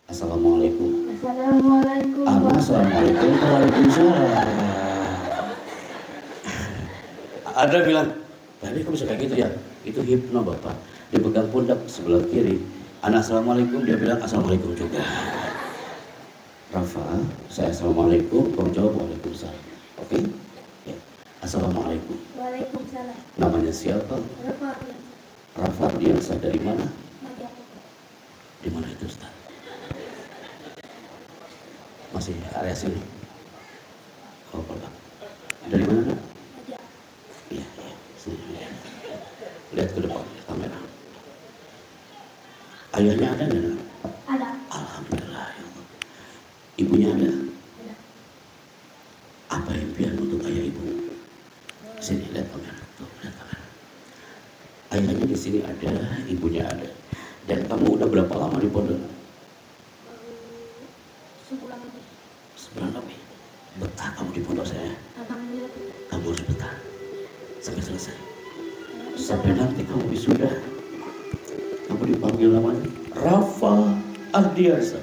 Assalamualaikum. Assalamualaikum. Assalamualaikum. Waalaikumsalam. Ada bilang, tadi kamu bisa kayak gitu ya? Itu hipno Bapak. Dipegang pundak sebelah kiri. Anak assalamualaikum, dia bilang assalamualaikum juga. Rafa, saya assalamualaikum, kamu jawab waalaikumsalam. Oke? Ya. Assalamualaikum. Waalaikumsalam. Namanya siapa? Rafa. Rafa, dia dari mana? Madia. Di mana itu Ustaz? Masih area sini. Oh, Bapak. Dari mana? Madia. Iya, iya. Sini. Lihat ke depan kamera. Ayahnya ada nggak? Ada. Alhamdulillah. Ya Allah. Ibunya ada? Ada. Apa impian untuk ayah ibu? Sini, lihat kamera. Tuh, lihat kamera. Ayahnya di sini ada, ibunya ada. Dan kamu udah berapa lama di pondok? Sebulan lebih. Sebulan lebih. Betah kamu di pondok saya. Alhamdulillah. Kamu harus betah sampai selesai. Sampai nanti kamu wisuda, kamu dipanggil namanya Rafa Ardiansa.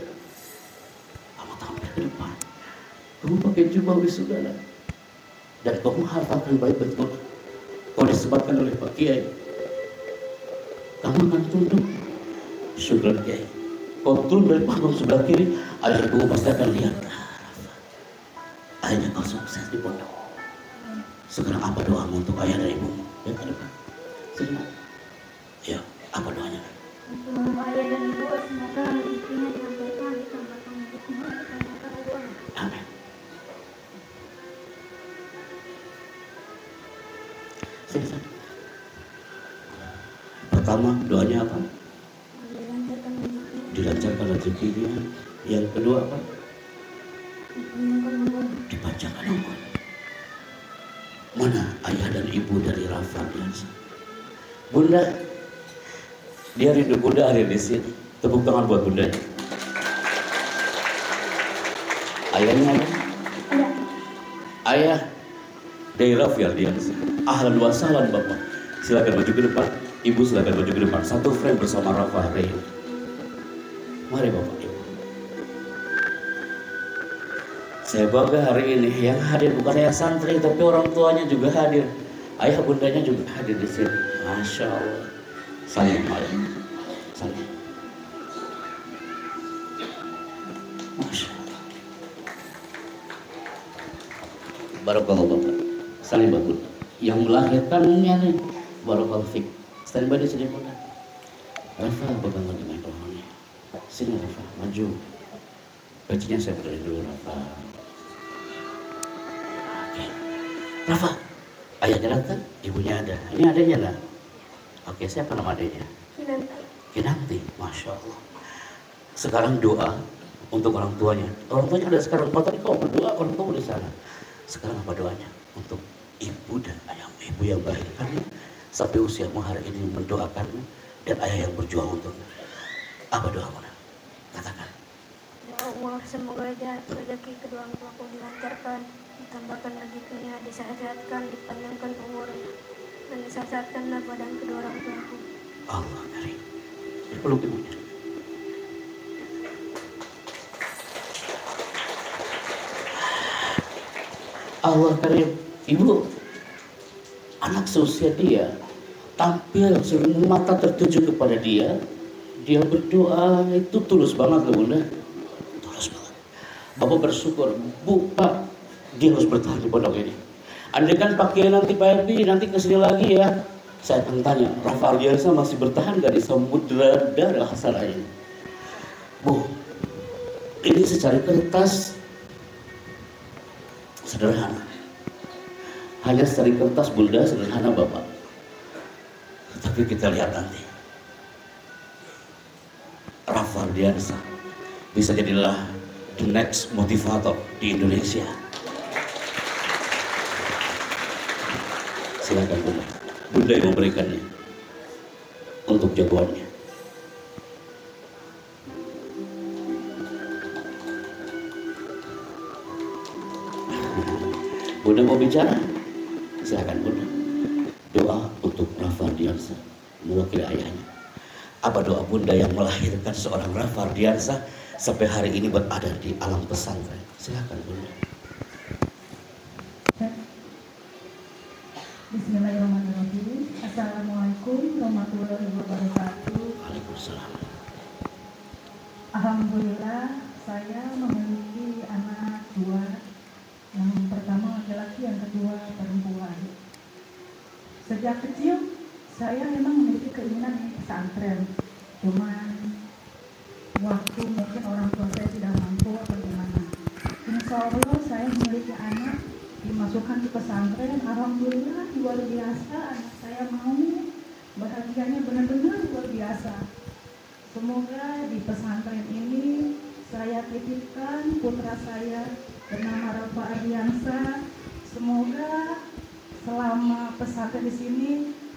Kamu tampil ke depan, kamu pakai jubah wisuda, dan kamu hafalkan baik-baik. Kau disebutkan oleh Pak Kiai, kamu akan tunduk. Syukur Kiai. Kau turun dari panggung sebelah kiri, ayah ibu pasti akan lihat. Akhirnya kau sukses di pondok. Sekarang apa doamu untuk ayah dan ibumu? Ya, ke depan. Sini. Ya, apa doanya? Untuk ayah dan ibu semoga rezekinya disampaikan, ditambahkan rezekinya, ditambahkan uang. Amin. Sini. Pertama, doanya apa? Dilancarkan rezekinya, Dilancarkan rezekinya. Yang kedua apa? dipanjangkan umur. Dipanjangkan umur. Mana ayah dan ibu dari Rafa Ardiansa? Bunda, dia rindu Bunda hadir di sini. Tepuk tangan buat Bunda. Ayahnya ada? Ada. Ayah dari Rafa Ardiansa. Ahlan wa sahlan Bapak. Silakan maju ke depan. Ibu silakan maju ke depan. Satu frame bersama Rafa hari ini. Mari Bapak Ibu. Saya bangga hari ini yang hadir bukan ayah santri tapi orang tuanya juga hadir. Ayah bundanya juga hadir di sini. Masya Allah. Salim ayah. Salim. Masya Allah. Barakallah Bapak. Salim Bapak. Yang melahirkannya nih. Barakallah Fik. Salim Bapak di sini Bunda. Rafa pegang lagi mikrofonnya. Sini Rafa, maju. Bajunya saya beri dulu Rafa. Rafa, ayahnya datang, ibunya ada. Ini adanya lah. Oke, siapa nama adanya? Kinanti. Kinanti, Masya Allah. Sekarang doa untuk orang tuanya. Orang tuanya ada sekarang. Tadi kau berdoa, orang tua di sana. Sekarang apa doanya? Untuk ibu dan ayahmu, ibu yang melahirkanmu sampai usiamu hari ini mendoakanmu dan ayah yang berjuang untukmu. Apa doamu? Katakan. Ya Allah, semoga rezeki kedua orang tuaku dilancarkan, ditambahkan rezekinya, disehatkan, dipanjangkan umurnya, dan disehatkanlah badan kedua orang tuaku. Allah karim. Peluk ibunya. Allah karim. Ibu, anak seusia dia tampil seluruh mata tertuju kepada dia. Dia berdoa itu tulus banget loh Bunda. Tulus banget. Bapak bersyukur, Bu, Pak, dia harus bertahan di pondok ini. Andai kan pakai nanti Pak Erbi, nanti kesini lagi ya. Saya akan tanya, Rafa Ardiansa masih bertahan gak di samudra darah hasanah ini? Bu, ini secari kertas sederhana. Hanya secari kertas Bunda, sederhana Bapak. Tapi kita lihat nanti. Rafa Ardiansa bisa jadilah the next motivator di Indonesia. Silakan Bunda. Bunda yang memberikannya untuk jagoannya. Bunda mau bicara? Silakan Bunda. Doa untuk Rafa Ardiansa mewakili ayahnya. Apa doa Bunda yang melahirkan seorang Rafa Ardiansa sampai hari ini berada di alam pesantren. Silakan Bunda. Bismillahirrahmanirrahim. Assalamualaikum warahmatullahi wabarakatuh. Waalaikumsalam. Alhamdulillah saya memiliki anak dua. Yang pertama laki-laki, yang kedua perempuan. Sejak kecil saya memang memiliki keinginan di pesantren. Cuman waktu mungkin orang tua saya tidak mampu atau gimana. Insya Allah saya memiliki anak dimasukkan ke pesantren. Alhamdulillah luar biasa, anak saya mau, bahagianya benar-benar luar biasa. Semoga di pesantren ini saya titipkan putra saya bernama Rafa Ardiansa. Semoga selama pesantren di sini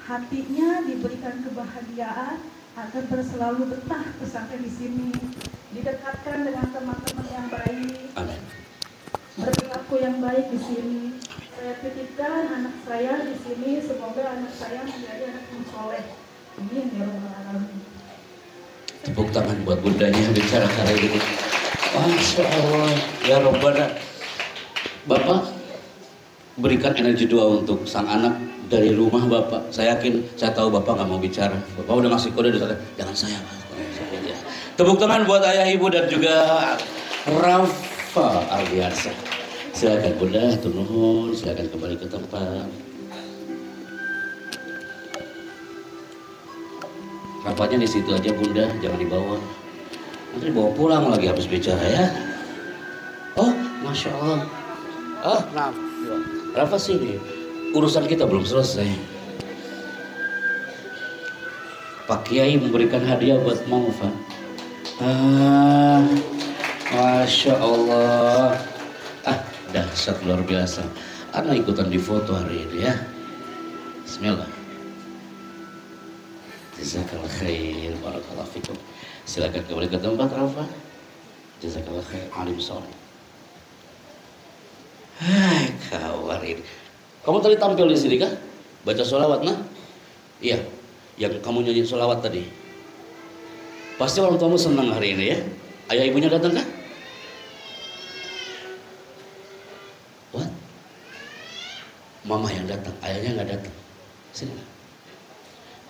hatinya diberikan kebahagiaan agar selalu betah pesantren di sini, didekatkan dengan teman-teman yang baik. Amin. Berperilaku yang baik di sini. Saya titipkan anak saya di sini, semoga anak saya menjadi anak yang soleh. Amin ya rabbal alamin. Tepuk tangan buat bundanya yang bicara kali ini. Masya Allah. Ya Rabbana. Bapak berikan energi doa untuk sang anak dari rumah Bapak. Saya yakin, saya tahu Bapak nggak mau bicara. Bapak udah ngasih kode di sana. Jangan saya Mas. Tepuk tangan buat ayah ibu dan juga Rafa Ardiansa. Silakan Bunda, turun, silakan kembali ke tempat. Rafanya di situ aja Bunda, jangan dibawa. Nanti dibawa pulang lagi habis bicara ya. Oh, Masya Allah. Oh, nah, Rafa sini. Urusan kita belum selesai. Pak Kiai memberikan hadiah buat Maufa. Masya Allah. Dahsyat luar biasa. Anak ikutan di foto hari ini ya. Bismillah. Jazakallah khair, barakallahu fikum. Silakan kembali ke tempat Rafa. Jazakallah khair, alim soleh. Hai kawan ini. Kamu tadi tampil di sini kah? Baca sholawat nah? Iya, yang kamu nyanyi sholawat tadi. Pasti orang tuamu senang hari ini ya. Ayah ibunya datang kah? What? Mama yang datang, ayahnya nggak datang. Sini.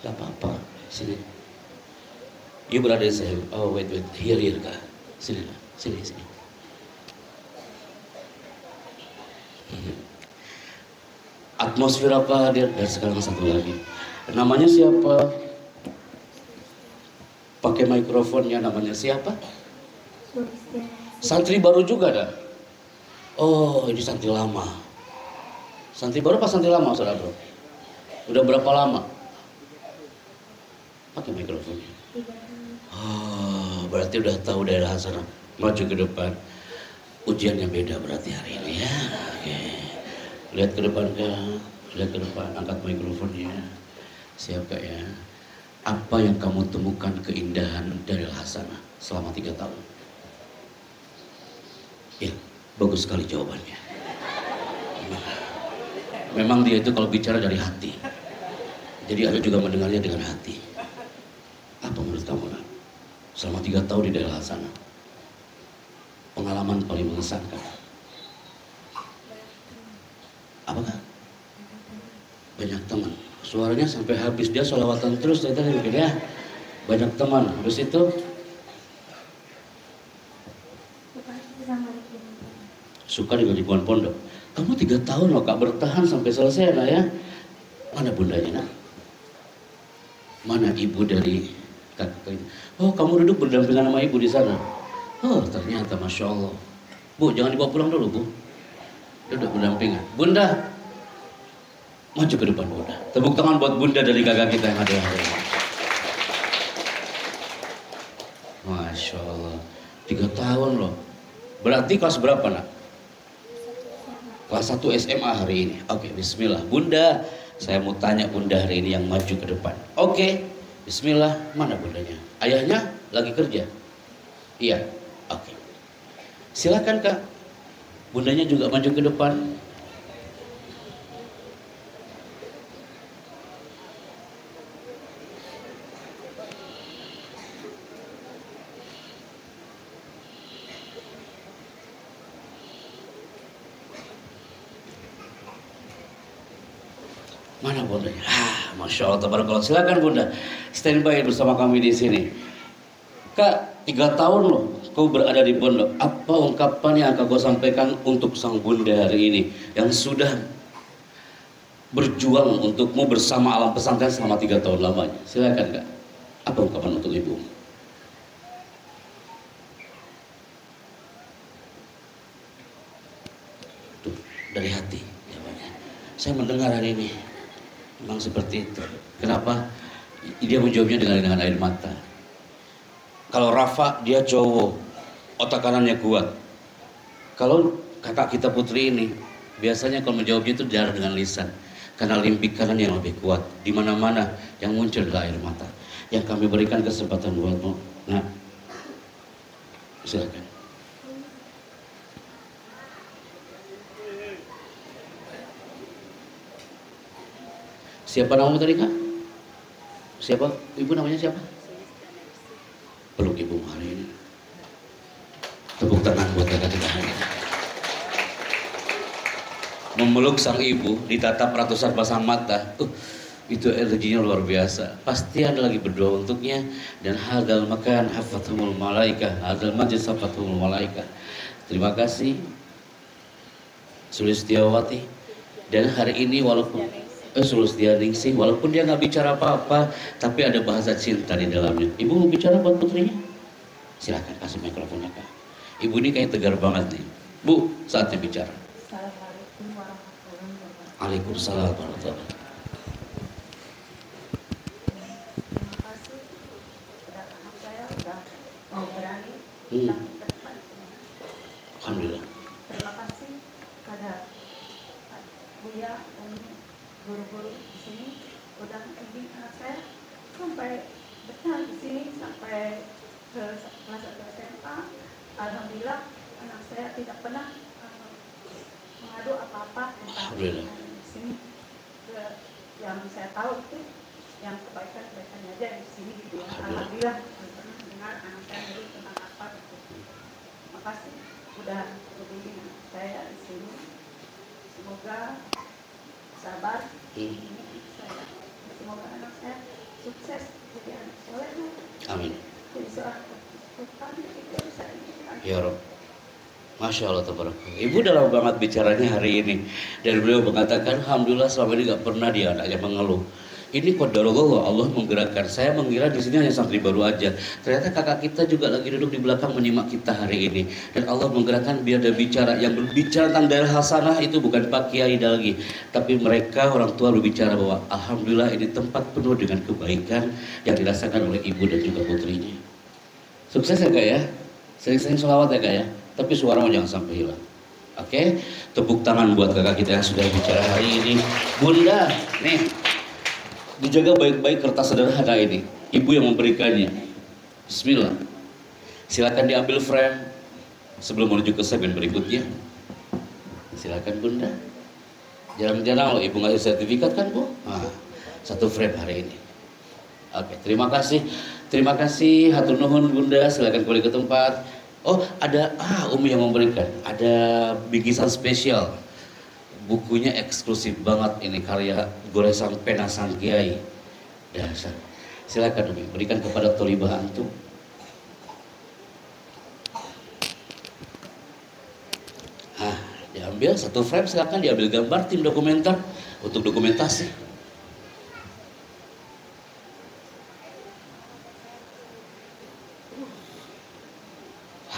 Gak apa-apa, sini. You berada di sini. Oh wait, here kah? Sini, sini. Atmosfer apa hadir dan sekarang satu lagi. Namanya siapa? Pakai mikrofonnya, namanya siapa? Santri baru juga dah. Oh, ini santri lama. Santri baru apa santri lama, saudara bro? Udah berapa lama? Pakai mikrofonnya. Oh, berarti udah tahu daerah sana. Maju ke depan. Ujiannya beda berarti hari ini ya. Oke. Lihat ke depan kak. Lihat ke depan. Angkat mikrofonnya. Siap kak ya. Apa yang kamu temukan keindahan dari Hasanah selama 3 tahun? Ya, bagus sekali jawabannya. Memang dia itu kalau bicara dari hati. Jadi ada juga mendengarnya dengan hati. Apa menurut kamu nak? Selama 3 tahun di daerah Hasanah, pengalaman paling mengesankan apakah? Banyak teman. Suaranya sampai habis, dia sholawatan terus tadi mungkin ya. Banyak teman. Habis itu suka dengan lingkungan pondok. Kamu 3 tahun loh kak bertahan sampai selesai nak ya. Mana bundanya nak? Mana ibu dari kakak itu? Oh kamu duduk berdampingan sama ibu di sana. Oh ternyata Masya Allah. Bu jangan dibawa pulang dulu bu. Duduk berdampingan. Bunda maju ke depan bunda. Tepuk tangan buat bunda dari kakak kita yang ada hari ini. Masya Allah. 3 tahun loh. Berarti kelas berapa nak? Kelas 1 SMA hari ini. Oke, bismillah. Bunda, saya mau tanya bunda hari ini yang maju ke depan. Oke, bismillah. Mana bundanya? Ayahnya lagi kerja? Iya. Oke. Silakan kak. Bundanya juga maju ke depan. Mana Bunda? Masya Allah, tabarakallah. Silakan Bunda, standby bersama kami di sini. Kak, 3 tahun loh kau berada di pondok. Apa ungkapan yang akan kau sampaikan untuk sang Bunda hari ini yang sudah berjuang untukmu bersama alam pesantren selama 3 tahun lamanya? Silakan Kak. Apa ungkapan untuk ibu? Tuh, dari hati. Saya mendengar hari ini memang seperti itu. Kenapa? Dia menjawabnya dengan air mata. Kalau Rafa dia cowok, otak kanannya kuat. Kalau kakak kita Putri ini biasanya kalau menjawabnya itu darah dengan lisan, karena limpik kanan yang lebih kuat. Di mana-mana yang muncul adalah air mata. Yang kami berikan kesempatan buatmu. Nah, silakan. Siapa namamu tadi Kak? Siapa? Ibu namanya siapa? Peluk ibu hari ini. Tepuk tangan buat kakak kita hari ini. Memeluk sang ibu, ditatap ratusan pasang mata. Itu energinya luar biasa. Pasti Anda lagi berdoa untuknya. Dan hadal makan hafathumul malaikah, hadal majlis hafathumul malaikah. Terima kasih Sulistiawati. Dan hari ini walaupun Sulistianingsih, walaupun dia nggak bicara apa-apa, tapi ada bahasa cinta di dalamnya. Ibu mau bicara buat putrinya? Silakan kasih mikrofonnya Kak. Ibu ini kayak tegar banget nih. Bu, saatnya bicara. Assalamualaikum warahmatullahi wabarakatuh. Waalaikumsalam warahmatullahi wabarakatuh. Terima kasih kepada anak saya sudah mau berani sampai ke depan. Alhamdulillah. Terima kasih kepada Buya dan guru-guru di sini udah bimbing anak saya sampai bertahan di sini sampai ke kelas 1 SMA. Alhamdulillah anak saya tidak pernah mengadu apa-apa tentang di sini. Yang saya tahu itu yang kebaikan-kebaikannya aja di sini gitu ya. Alhamdulillah pernah dengar anak saya dulu tentang apa gitu. Terima kasih udah membimbing anak saya di sini. Semoga sabar. Semoga anak saya sukses jadi anak soleh. Amin. Jadi seorang petani itu bisa ini. Ya Rob. Masya Allah tabarakallah. Ibu dalam banget bicaranya hari ini. Dan beliau mengatakan alhamdulillah selama ini gak pernah dia anaknya mengeluh. Ini qadarullah, Allah menggerakkan. Saya mengira di sini hanya santri baru aja. Ternyata kakak kita juga lagi duduk di belakang menyimak kita hari ini. Dan Allah menggerakkan biar ada bicara. Yang berbicara tentang daerah hasanah itu bukan Pak Kiai lagi. Tapi mereka orang tua berbicara bahwa alhamdulillah ini tempat penuh dengan kebaikan yang dirasakan oleh ibu dan juga putrinya. Sukses ya Kak ya. Sering-sering sholawat ya Kak ya. Tapi suaramu jangan sampai hilang. Oke? Tepuk tangan buat kakak kita yang sudah bicara hari ini. Bunda, nih. Dijaga baik-baik kertas sederhana ini. Ibu yang memberikannya. Bismillah. Silakan diambil frame sebelum menuju ke segmen berikutnya. Silakan Bunda. Jarang-jarang loh ibu ngasih sertifikat kan Bu? Nah, 1 frame hari ini. Oke, terima kasih. Terima kasih hatur nuhun Bunda. Silakan kembali ke tempat. Oh, ada Umi yang memberikan. Ada bingkisan spesial. Bukunya eksklusif banget ini, karya goresan pena sang kiai. Dasar. Silakan Umi, berikan kepada tolibah antum. Diambil 1 frame, silakan diambil gambar tim dokumenter untuk dokumentasi.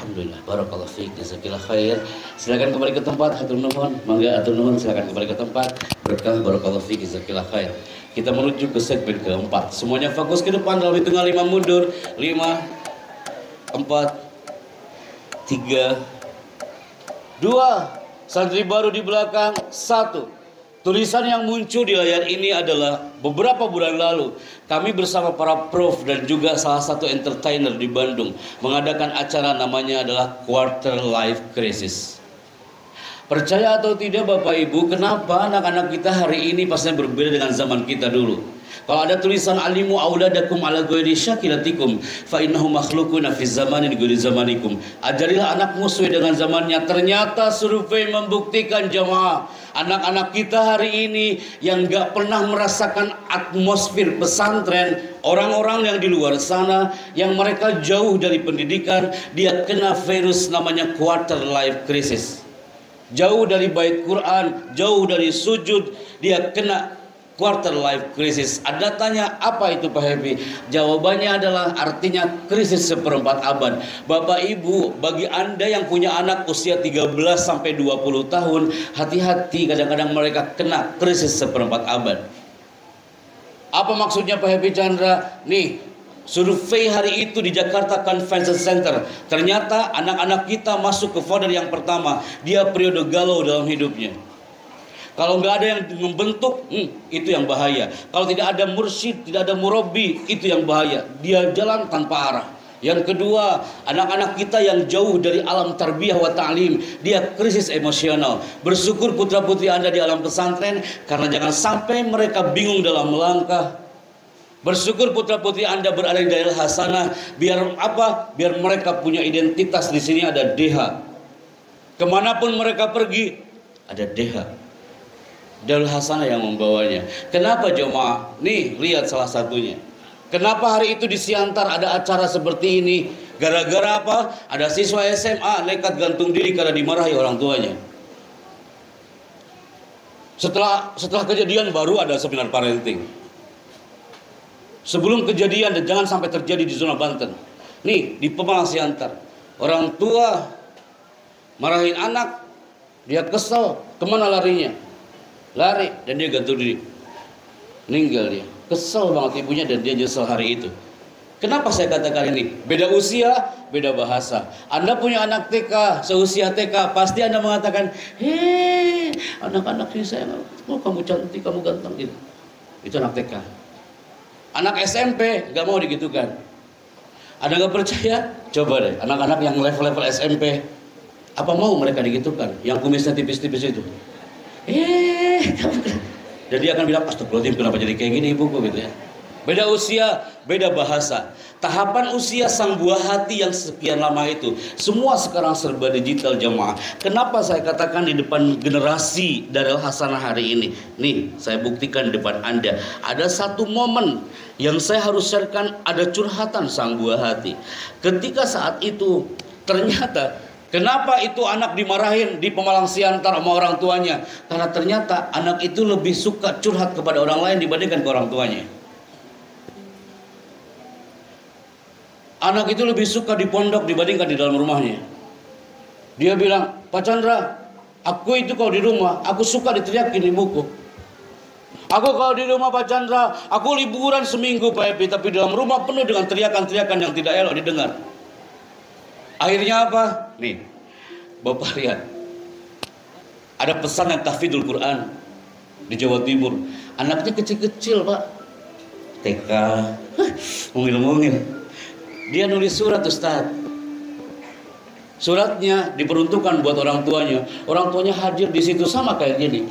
Alhamdulillah, barakallahu fiik, jazakillah khair. Silakan kembali ke tempat, hatur nuhun. Mangga hatur nuhun, silakan kembali ke tempat. Berkah, barakallahu fiik, jazakillah khair. Kita menuju ke segmen keempat. Semuanya fokus ke depan dalam hitungan 5 mundur. 5 4 3 2. Santri baru di belakang 1. Tulisan yang muncul di layar ini adalah beberapa bulan lalu kami bersama para prof dan juga salah satu entertainer di Bandung mengadakan acara namanya adalah Quarter Life Crisis. Percaya atau tidak Bapak Ibu, kenapa anak-anak kita hari ini pastinya berbeda dengan zaman kita dulu? Kalau ada tulisan alimu auladakum ala ghairi syakilatikum fa innahu makhluquna fi zamanin ghairi zamanikum. Ajarilah anakmu sesuai dengan zamannya. Ternyata survei membuktikan jemaah, anak-anak kita hari ini yang gak pernah merasakan atmosfer pesantren, orang-orang yang di luar sana yang mereka jauh dari pendidikan, dia kena virus namanya quarter life crisis. Jauh dari bait Quran, jauh dari sujud, dia kena quarter life crisis. Anda tanya apa itu Pak Happy? Jawabannya adalah artinya krisis seperempat abad. Bapak Ibu, bagi Anda yang punya anak usia 13 sampai 20 tahun, hati-hati, kadang-kadang mereka kena krisis seperempat abad. Apa maksudnya Pak Happy Chandra? Nih, survei hari itu di Jakarta Convention Center, ternyata anak-anak kita masuk ke folder yang pertama. Dia periode galau dalam hidupnya. Kalau nggak ada yang membentuk, itu yang bahaya. Kalau tidak ada mursyid, tidak ada murabi, itu yang bahaya. Dia jalan tanpa arah. Yang kedua, anak-anak kita yang jauh dari alam tarbiyah wa ta'lim, dia krisis emosional. Bersyukur putra-putri Anda di alam pesantren, karena jangan sampai mereka bingung dalam melangkah. Bersyukur putra-putri Anda berada di daerah hasanah, biar apa? Biar mereka punya identitas. Di sini ada DH. Kemanapun mereka pergi, ada DH. Darul Hasanah yang membawanya. Kenapa jemaah? Nih, lihat salah satunya. Kenapa hari itu di Siantar ada acara seperti ini? Gara-gara apa? Ada siswa SMA nekat gantung diri karena dimarahi orang tuanya. Setelah kejadian baru ada seminar parenting. Sebelum kejadian, dan jangan sampai terjadi di zona Banten. Nih, di Pemalang Siantar, orang tua marahin anak, dia kesel, kemana larinya? Lari, dan dia gantung diri. Meninggal dia. Kesel banget ibunya, dan dia nyesel hari itu. Kenapa saya katakan ini? Beda usia, beda bahasa. Anda punya anak TK, seusia TK, pasti Anda mengatakan, hei, anak-anak ini saya, oh kamu cantik, kamu ganteng gitu. Itu anak TK. Anak SMP gak mau digitukan. Anda gak percaya? Coba deh, anak-anak yang level-level SMP, apa mau mereka digitukan? Yang kumisnya tipis-tipis itu. Dan dia akan bilang, astagfirullahaladzim, kenapa jadi kayak gini ibuku gitu ya. Beda usia, beda bahasa. Tahapan usia sang buah hati yang sekian lama itu, semua sekarang serba digital jemaah. Kenapa saya katakan di depan generasi Darul Hasanah hari ini? Nih, saya buktikan di depan Anda. Ada satu momen yang saya harus sharekan, ada curhatan sang buah hati. Ketika saat itu, ternyata kenapa itu anak dimarahin di Pemalang Siantar sama orang tuanya? Karena ternyata anak itu lebih suka curhat kepada orang lain dibandingkan ke orang tuanya. Anak itu lebih suka di pondok dibandingkan di dalam rumahnya. Dia bilang, Pak Chandra, aku itu kalau di rumah, aku suka diteriakin ibuku. Aku kalau di rumah Pak Chandra, aku liburan seminggu Pak Epi, tapi dalam rumah penuh dengan teriakan-teriakan yang tidak elok didengar. Akhirnya apa? Nih, Bapak lihat. Ada pesan yang tahfidzul Quran di Jawa Timur. Anaknya kecil-kecil Pak. TK. Mungil-mungil. Dia nulis surat Ustaz. Suratnya diperuntukkan buat orang tuanya. Orang tuanya hadir di situ sama kayak gini.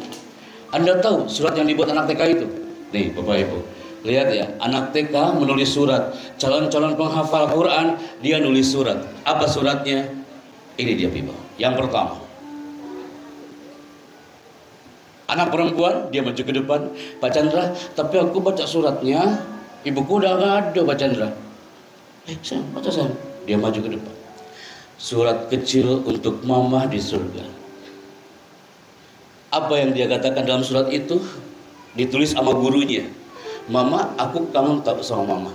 Anda tahu surat yang dibuat anak TK itu? Nih Bapak Ibu. Lihat ya, anak TK menulis surat. Calon-calon penghafal Quran, dia nulis surat. Apa suratnya? Ini dia Piba. Yang pertama, anak perempuan, dia maju ke depan. Pak Chandra, tapi aku baca suratnya, ibuku udah gak ada Pak Chandra. Sayang, baca sayang. Dia maju ke depan. Surat kecil untuk mama di surga. Apa yang dia katakan dalam surat itu? Ditulis sama gurunya. Mama, aku kangen tak sama mama.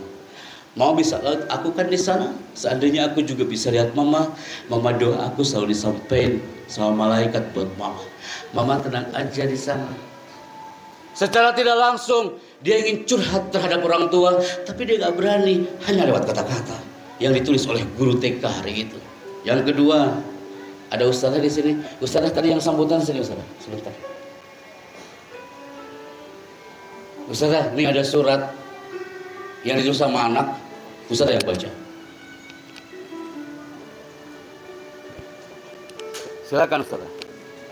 Mama bisa lihat aku kan di sana. Seandainya aku juga bisa lihat mama. Mama doa aku selalu disampaikan sama malaikat buat mama. Mama tenang aja di sana. Secara tidak langsung dia ingin curhat terhadap orang tua, tapi dia gak berani, hanya lewat kata-kata yang ditulis oleh guru TK hari itu. Yang kedua, ada ustazah di sini. Ustazah tadi yang sambutan sini ustazah, sebentar. Ustazah, ini ada surat yang ditulis sama anak. Ustazah yang baca. Silakan ustazah.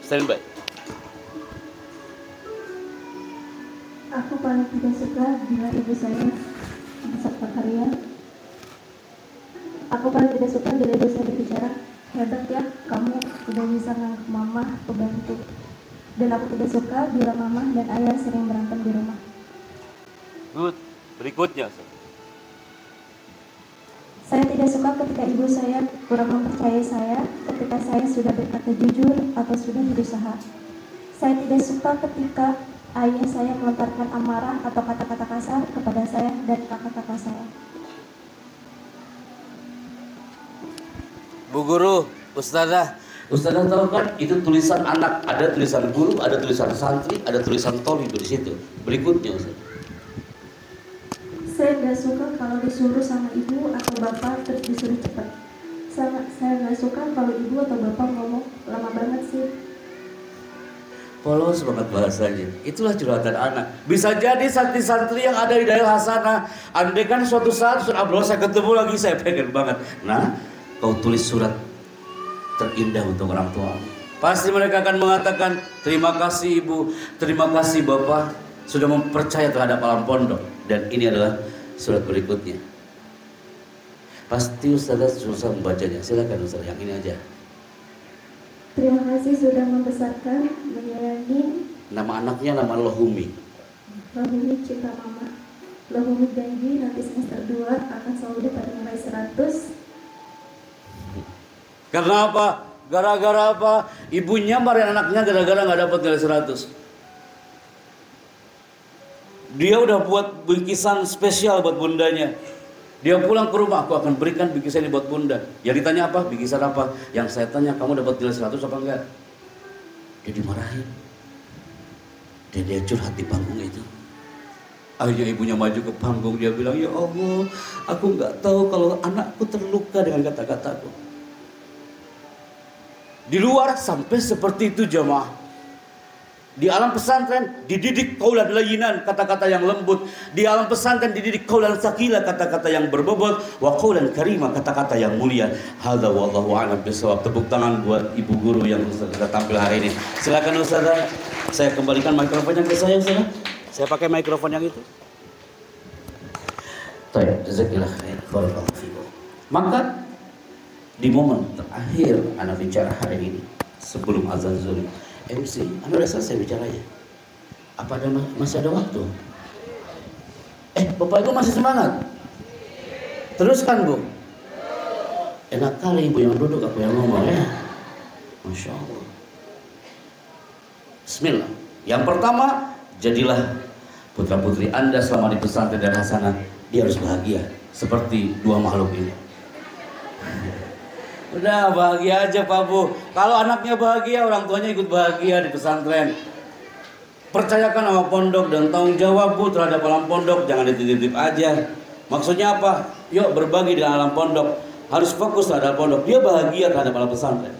Stand by. Aku paling tidak suka bila ibu saya beserta karya. Aku paling tidak suka bila ibu saya berbicara, hebat ya, kamu udah bisa ngangkat mama pembantu. Dan aku tidak suka bila mama dan ayah sering berantem di rumah. Good. Berikutnya. Saya tidak suka ketika ibu saya kurang mempercayai saya ketika saya sudah berkata jujur atau sudah berusaha. Saya tidak suka ketika ayah saya melontarkan amarah atau kata-kata kasar kepada saya dan kakak-kakak saya. Bu Guru, Ustazah. Ustazah tahu kan itu tulisan anak, ada tulisan guru, ada tulisan santri, ada tulisan tolib di situ. Berikutnya Ustaz. Saya nggak suka kalau disuruh sama ibu atau bapak terus disuruh cepat. Saya nggak suka kalau ibu atau bapak ngomong lama banget sih. Polos banget bahasanya. Itulah curhatan anak. Bisa jadi santri-santri yang ada di daerah sana, andai kan suatu saat Ustaz Abdullah saya ketemu lagi, saya pengen banget. Nah, kau tulis surat terindah untuk orang tua. Pasti mereka akan mengatakan, terima kasih ibu, terima kasih bapak sudah mempercaya terhadap alam pondok. Dan ini adalah surat berikutnya. Pasti Ustazah susah membacanya. Silakan Ustazah, yang ini aja. Terima kasih sudah membesarkan, menyayangi. Nama anaknya nama Lohumi. Lohumi cinta mama. Lohumi janji nanti semester 2 akan selalu dapat nilai 100. Karena apa? Gara-gara apa? Ibunya marahin anaknya gara-gara nggak dapat nilai 100. Dia udah buat bingkisan spesial buat bundanya. Dia pulang ke rumah, aku akan berikan bingkisan ini buat bunda. Yang ditanya apa? Bingkisan apa? Yang saya tanya, kamu dapat nilai 100 apa enggak? Dia dimarahin. Dan dia curhat di panggung itu. Akhirnya ibunya maju ke panggung, dia bilang, ya Allah, aku nggak tahu kalau anakku terluka dengan kata-kataku. Di luar sampai seperti itu jamaah. Di alam pesantren dididik qaulan layyinan, kata-kata yang lembut. Di alam pesantren dididik qaulan tsaqila, kata-kata yang berbobot, wa qaulan karima, kata-kata yang mulia. Hadza wallahu a'lam bishawab. Tepuk tangan buat ibu guru yang sudah tampil hari ini. Silakan Ustazah, saya kembalikan mikrofonnya ke saya Ustazah. Saya pakai mikrofon yang itu. Baik, jazakallah khair. Barakallahu fikum. Maka di momen terakhir anak bicara hari ini sebelum azan zuhur, MC, Anda udah selesai bicaranya? Apa ada masih ada waktu? Bapak Ibu masih semangat? Teruskan Bu. Enak kali Ibu yang duduk, aku yang ngomong ya. Masya Allah. Bismillah. Yang pertama, jadilah putra-putri Anda selama di pesantren dan hasanah, dia harus bahagia seperti dua makhluk ini. Udah bahagia aja Pak Bu. Kalau anaknya bahagia, orang tuanya ikut bahagia di pesantren. Percayakan sama pondok dan tanggung jawab Bu terhadap alam pondok. Jangan dititip-titip aja. Maksudnya apa? Yuk berbagi dengan alam pondok. Harus fokus terhadap pondok. Dia bahagia terhadap alam pesantren.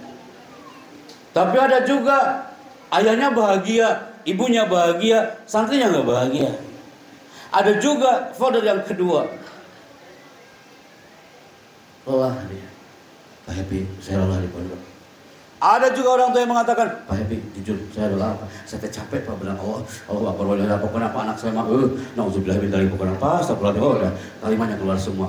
Tapi ada juga ayahnya bahagia, ibunya bahagia, santrinya nggak bahagia. Ada juga folder yang kedua. Lelah dia. Pak Happy, saya lelah di pondok. Ada juga orang tua yang mengatakan, Pak Happy, jujur, saya lelah, saya capek Pak, bilang Allah Akbar, kenapa anak saya mah, na'udzubillah min dzalik, kenapa, astagfirullah, udah kalimatnya keluar semua.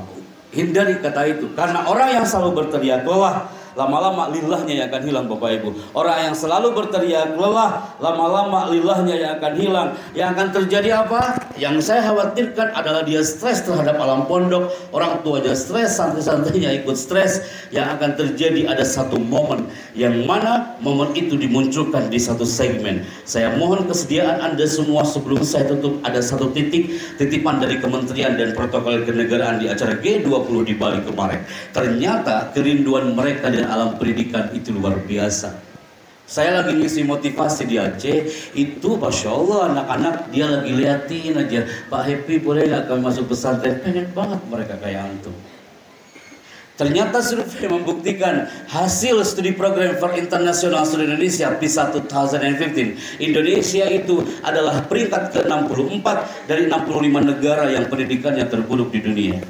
Hindari kata itu, karena orang yang selalu berteriak lelah, lama-lama lillahnya yang akan hilang Bapak Ibu. Orang yang selalu berteriak lelah, lama-lama lillahnya yang akan hilang. Yang akan terjadi apa? Yang saya khawatirkan adalah dia stres terhadap alam pondok. Orang tuanya stres, santri-santrinya ikut stres. Yang akan terjadi ada satu momen, yang mana momen itu dimunculkan di satu segmen. Saya mohon kesediaan Anda semua sebelum saya tutup, ada satu titipan dari Kementerian dan Protokol Kenegaraan di acara G20 di Bali kemarin. Ternyata kerinduan mereka dan alam pendidikan itu luar biasa. Saya lagi ngisi motivasi di Aceh, itu Masya Allah anak-anak dia lagi liatin aja, Pak Happy boleh gak kami masuk pesantren? Pengen banget mereka kayak antum. Ternyata survei membuktikan hasil studi program for International Student Indonesia PISA 2015, Indonesia itu adalah peringkat ke-64 dari 65 negara yang pendidikannya terburuk di dunia.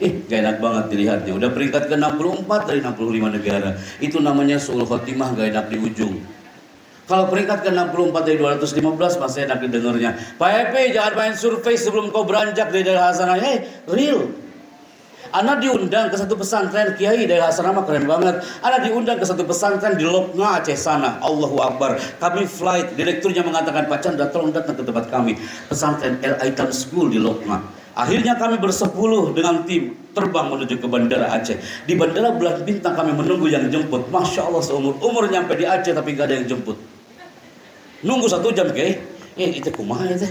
Gak enak banget dilihatnya. Udah peringkat ke-64 dari 65 negara. Itu namanya su'ul khotimah, gak enak di ujung. Kalau peringkat ke-64 dari 215 masih enak didengarnya. Pak Happy, jangan main survei sebelum kau beranjak dari daerah Hasanah. Real. Ana diundang ke satu pesantren Kiai dari Hasanah, keren banget. Ana diundang ke satu pesantren di Lokma, Aceh sana. Allahu Akbar. Kami flight, direkturnya mengatakan, Pak Chandra tolong datang ke tempat kami. Pesantren El Aitam School di Lokma. Akhirnya kami bersepuluh dengan tim terbang menuju ke Bandara Aceh. Di Bandara Bulan Bintang kami menunggu yang jemput. Masya Allah, seumur nyampe di Aceh tapi gak ada yang jemput. Nunggu 1 jam Kiai. Itu kumaha itu.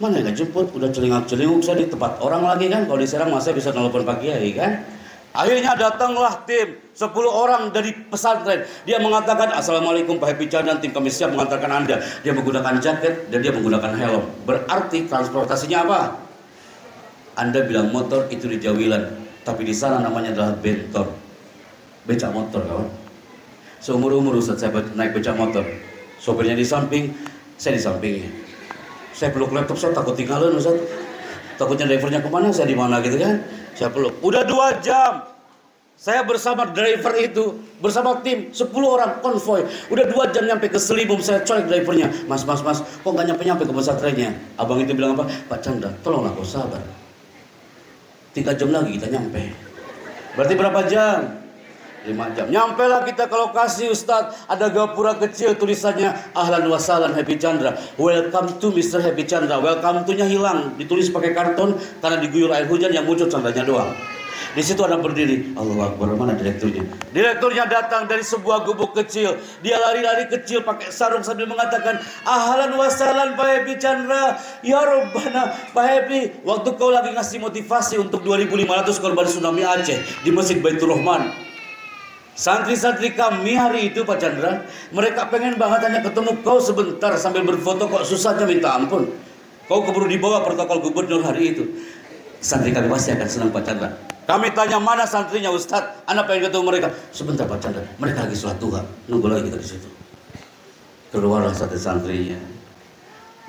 Mana yang jemput, udah celingak-celinguk saya di tempat orang lagi kan. Kalau di Serang masa bisa nelpon Pak Kiai kan. Akhirnya datanglah tim 10 orang dari pesantren. Dia mengatakan, Assalamualaikum Pak Happy Chandra, tim kami siap mengantarkan Anda. Dia menggunakan jaket dan dia menggunakan helm. Berarti transportasinya apa? Anda bilang motor itu di Jawilan, tapi di sana namanya adalah bentor, becak motor kawan. Seumur-umur Ustaz saya naik becak motor. Sopirnya di samping, saya di sampingnya. Saya peluk laptop, saya takut tinggalan Ustaz. Takutnya drivernya kemana, saya di mana gitu kan. Saya peluk. Udah 2 jam. Saya bersama driver itu, bersama tim 10 orang konvoy. Udah 2 jam nyampe ke Selibum, saya colek drivernya. Mas, kok gak nyampe ke pesantrennya? Abang itu bilang apa? Pak Chandra, tolonglah kau sabar. 3 jam lagi kita nyampe. Berarti berapa jam? 5 jam. Nyampe lah kita ke lokasi Ustadz. Ada gapura kecil tulisannya Ahlan wa sahlan Happy Chandra. Welcome to Mr. Happy Chandra. Welcome to nya hilang. Ditulis pakai karton karena diguyur air hujan yang muncul Chandranya doang. Di situ ada berdiri. Allah Akbar, mana direkturnya? Direkturnya datang dari sebuah gubuk kecil. Dia lari-lari kecil pakai sarung sambil mengatakan, Ahlan wa sahlan Pak Happy Chandra. Ya Rabbana, Pak Happy, waktu kau lagi ngasih motivasi untuk 2.500 korban tsunami Aceh di Masjid Baitur Rahman. Santri-santri kami hari itu Pak Chandra, mereka pengen banget hanya ketemu kau sebentar sambil berfoto, kok susahnya minta ampun. Kau keburu dibawa protokol gubernur hari itu. Santri kami pasti akan senang Pak Chandra. Kami tanya mana santrinya Ustadz, anak pengen ketemu mereka. Sebentar Pak Chandra, mereka lagi sholat duha, nunggu lagi kita di situ. Keluarlah santrinya,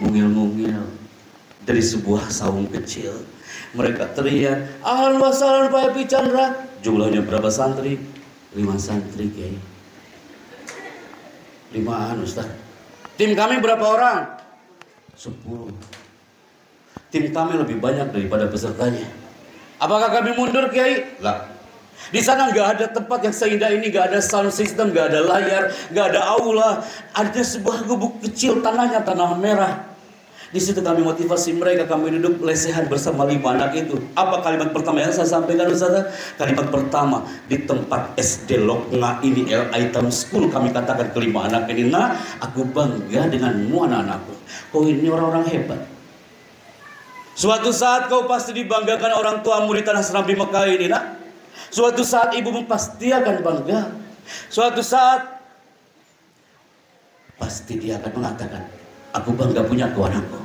mungil-mungil dari sebuah saung kecil. Mereka teriak, Ahlan wa sahlan Pak Happy Chandra. Jumlahnya berapa santri? 5 santri Kiai. 5-an Ustaz. Tim kami berapa orang? 10. Tim kami lebih banyak daripada pesertanya. Apakah kami mundur Kiai? Lah. Di sana nggak ada tempat yang seindah ini, nggak ada sound system, nggak ada layar, nggak ada aula. Ada sebuah gubuk kecil, tanahnya tanah merah. Di situ kami motivasi mereka, kami duduk lesehan bersama 5 anak itu. Apa kalimat pertama yang saya sampaikan Ustaz? Kalimat pertama, di tempat SD Lokma ini El Aitam School, kami katakan ke 5 anak ini, nah aku bangga denganmu anak-anakku. Kau ini orang-orang hebat. Suatu saat kau pasti dibanggakan orang tuamu di tanah Serambi Mekah ini, nak. Suatu saat ibumu pasti akan bangga. Suatu saat pasti dia akan mengatakan, aku bangga punya kau anakku.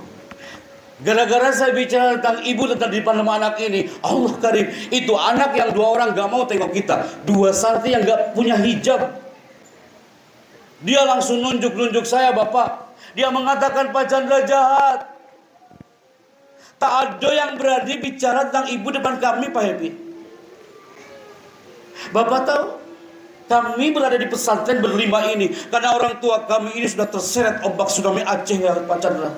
Gara-gara saya bicara tentang ibu tentang di depan anak ini, Allah Karim, itu anak yang 2 orang gak mau tengok kita, 2 santri yang gak punya hijab. Dia langsung nunjuk saya Bapak. Dia mengatakan Pak Chandra jahat. Tak ada yang berani bicara tentang ibu depan kami Pak Happy. Bapak tahu, kami berada di pesantren berlima ini karena orang tua kami ini sudah terseret ombak tsunami Aceh ya Pak Chandra.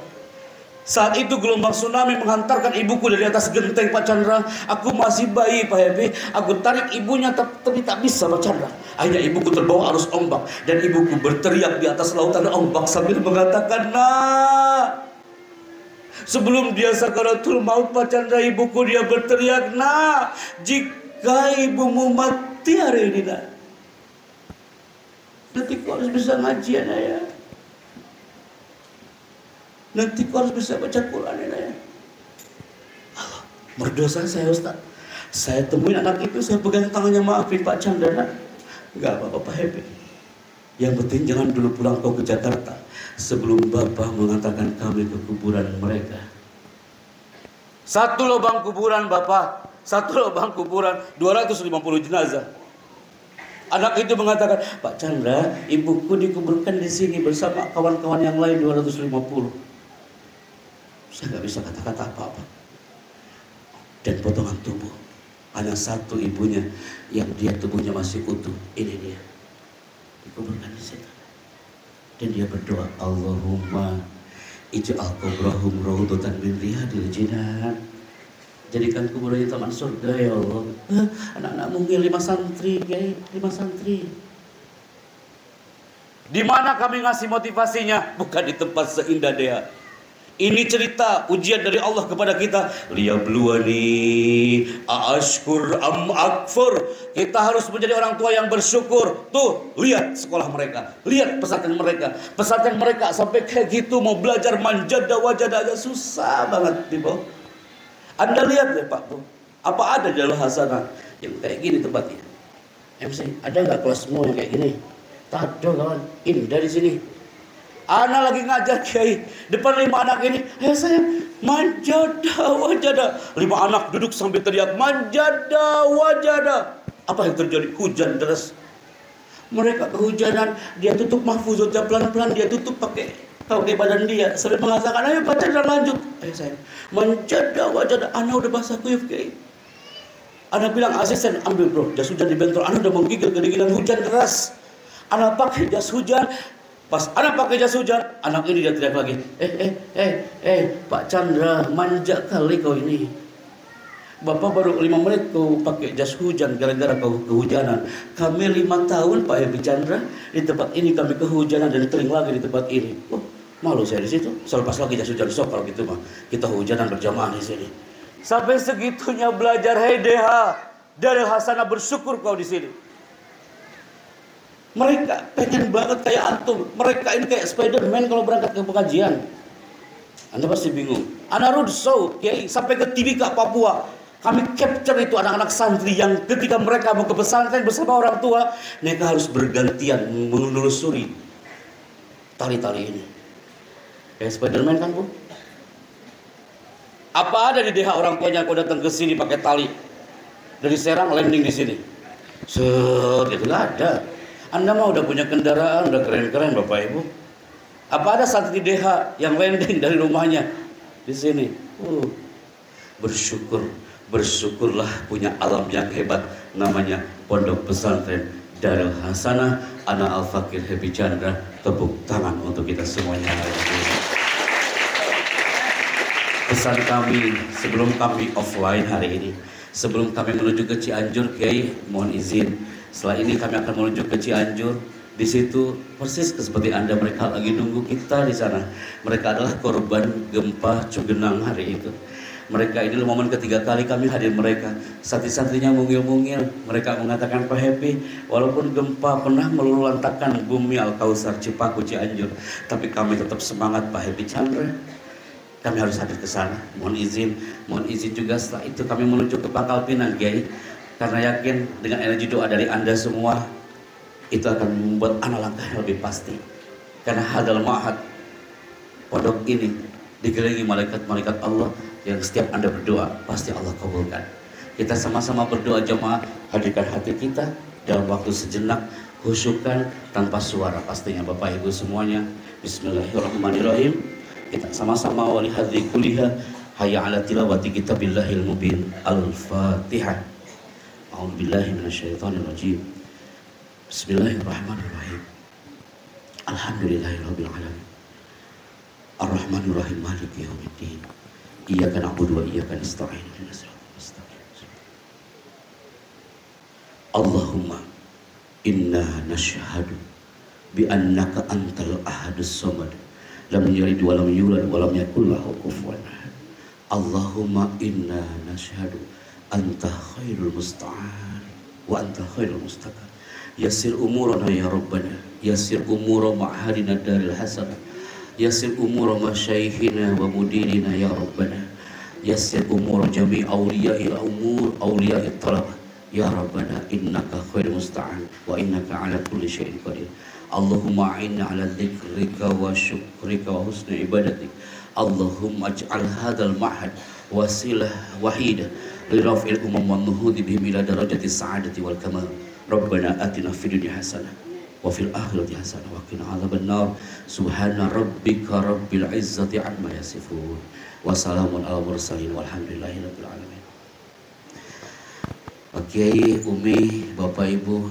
Saat itu gelombang tsunami menghantarkan ibuku dari atas genteng Pak Chandra. Aku masih bayi Pak Happy. Aku tarik ibunya tapi tak bisa Pak Chandra. Akhirnya ibuku terbawa arus ombak dan ibuku berteriak di atas lautan ombak sambil mengatakan, nah. Sebelum dia sakaratul maut Pak Chandra, ibuku dia berteriak, nah, jika ibumu mati hari ini, nah, nanti kau harus bisa ngaji ya. Nanti kau harus bisa baca Quran ya. Allah, berdosa saya Ustaz. Saya temuin anak itu, saya pegang tangannya, maafin Pak Chandra. Enggak apa-apa Pak Happy. Yang penting jangan dulu pulang kau ke Jakarta sebelum Bapak mengantarkan kami ke kuburan mereka. 1 lubang kuburan Bapak, 1 lubang kuburan 250 jenazah. Anak itu mengatakan, Pak Chandra, ibuku dikuburkan di sini bersama kawan-kawan yang lain 250. Saya nggak bisa kata-kata apa-apa. Dan potongan tubuh, hanya 1 ibunya yang dia tubuhnya masih utuh. Ini dia, dikuburkan di situ. Dan dia berdoa, Allahumma ij'al kubrahum raudhatan min riyadil jinan. Jadikan kuburnya taman surga ya Allah. Anak-anak mungil 5 santri, Kiai, 5 santri. Di mana kami ngasih motivasinya? Bukan di tempat seindah dia. Ini cerita ujian dari Allah kepada kita. Liyabluwani aashkur am akfur. Kita harus menjadi orang tua yang bersyukur. Tuh, lihat sekolah mereka, lihat pesantren mereka. Pesantren mereka sampai kayak gitu mau belajar manjada wajada aja susah banget di bawah. Anda lihat deh Pak Bu, apa ada di Darul Hasanah yang kayak gini tempatnya? MC, ada nggak kelasmu yang kayak gini? Tak ada kawan, ini dari sini. Anak lagi ngajar Kiai, depan 5 anak ini, ayo saya manjada wajada. 5 anak duduk sambil teriak manjada wajada. Apa yang terjadi? Hujan deras. Mereka kehujanan, dia tutup mahfuzatnya pelan-pelan, dia tutup pakai badan dia, sambil mengatakan, ayo baca dan lanjut. Ayo saya manjada wajada. Anak udah basah kuyup Kiai. Anak bilang, asisten ambil bro, jas hujan di bentor. Anak udah menggigil kedinginan, hujan deras. Anak pakai jas hujan. Pas anak pakai jas hujan, anak ini dia teriak lagi, Pak Chandra, manja kali kau ini. Bapak baru 5 menit kau pakai jas hujan gara-gara kau kehujanan. Kami 5 tahun Pak Ebi Chandra di tempat ini kami kehujanan dan kering lagi di tempat ini. Oh, malu saya di situ. Selepas lagi jas hujan sok kalau gitu mah. Kita hujanan berjamaah di sini. Sampai segitunya belajar, hei Deha, Darul Hasanah, bersyukur kau di sini. Mereka pengen banget kayak antum. Mereka ini kayak Spiderman kalau berangkat ke pengajian. Anda pasti bingung. Anak Rudso, Kiai, sampai ke Timika, Papua. Kami capture itu anak-anak santri yang ketika mereka mau ke pesantren bersama orang tua, mereka harus bergantian menelusuri tali-tali ini. Kayak Spiderman kan Bu? Apa ada di DH orang tuanya kau datang ke sini pakai tali dari Serang landing di sini? Gitu nggak ada. Anda mah udah punya kendaraan, udah keren-keren Bapak Ibu. Apa ada santri DH yang landing dari rumahnya di sini? Bersyukurlah punya alam yang hebat namanya Pondok Pesantren Darul Hasanah. Ana Al-Fakir Ebi Chandra, tepuk tangan untuk kita semuanya. Pesan kami sebelum kami offline hari ini, sebelum kami menuju ke Cianjur, Kiai, mohon izin. Setelah ini kami akan menuju ke Cianjur. Di situ persis seperti Anda, mereka lagi nunggu kita di sana. Mereka adalah korban gempa Cugenang hari itu. Mereka ini momen ketiga kali kami hadir mereka. Santri-santrinya mungil-mungil. Mereka mengatakan, Pak Happy, walaupun gempa pernah meluluhlantakkan bumi Al-Kausar Cipaku Cianjur, tapi kami tetap semangat Pak Happy Chandra. Kami harus hadir ke sana. Mohon izin juga setelah itu kami menuju ke Pangkal Pinang, Kiai. Karena yakin dengan energi doa dari Anda semua, itu akan membuat anak langkah yang lebih pasti. Karena hadal ma'had, pondok ini dikelilingi malaikat-malaikat Allah yang setiap Anda berdoa, pasti Allah kabulkan. Kita sama-sama berdoa jemaah, hadirkan hati kita dalam waktu sejenak, khusyukkan tanpa suara pastinya Bapak Ibu semuanya. Bismillahirrahmanirrahim. Kita sama-sama wali hadri kuliah, hayya ala tilawati kitabillahil mubin. Al-Fatihah. A'udzubillahi minasyaitonirrajim. Bismillahirrahmanirrahim. Alhamdulillahirabbil alamin. Ar-Rahmanir Rahim, Maliki yaumiddin. Iyyaka na'budu wa iyyaka nasta'in. Ihdinas siratal mustaqim. Allahumma inna nashhadu bi annaka antal ahadus samad, lam yalid wa lam yulad wa lam yakul lahu kufuwan ahad. Allahumma inna nashhadu anta khairul musta'an wa anta khairul mustaqan. Yassir umurana ya Rabbana, yassir umura ma'hadina Darul Hasanah, yassir umura masyaykhina wa mudirina ya Rabbana, yassir umura jami' awliya'il umur awliya'il talabah ya Rabbana, innaka khairul musta'an wa innaka ala kulli syai'in qadir. Allahumma a'inna ala dzikrika wa syukrika wa husni ibadatik. Allahumma aj'al hadzal ma'had wasilah wahidah li raf'il umam wa nuhudi bihim ila darajati sa'adati wal kamal. Rabbana atina fid dunya hasanah wa fil akhirati hasanah wa qina adzabannar. Subhana rabbika rabbil izzati amma yasifun wa salamun alal mursalin walhamdulillahi rabbil alamin. Pak Kiai, Umi, Bapak Ibu,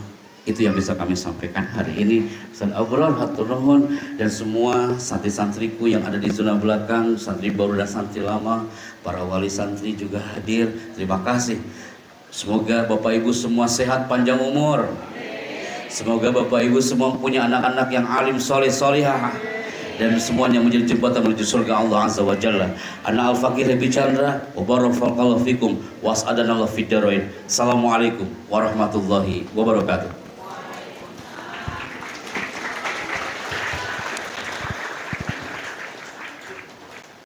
Itu yang bisa kami sampaikan hari ini. Ustaz Abrol, hatur nuhun, dan semua santri-santriku yang ada di zona belakang, santri baru dan santri lama, para wali santri juga hadir. Terima kasih. Semoga Bapak Ibu semua sehat, panjang umur. Semoga Bapak Ibu semua punya anak-anak yang alim, soleh, solihah, dan semuanya menjadi jembatan menuju surga Allah Azza wa Jalla. Ana Al-Fakir Habi Chandra, wa barakallahu fikum, wa as'adanallahu fid darain. Assalamualaikum warahmatullahi wabarakatuh.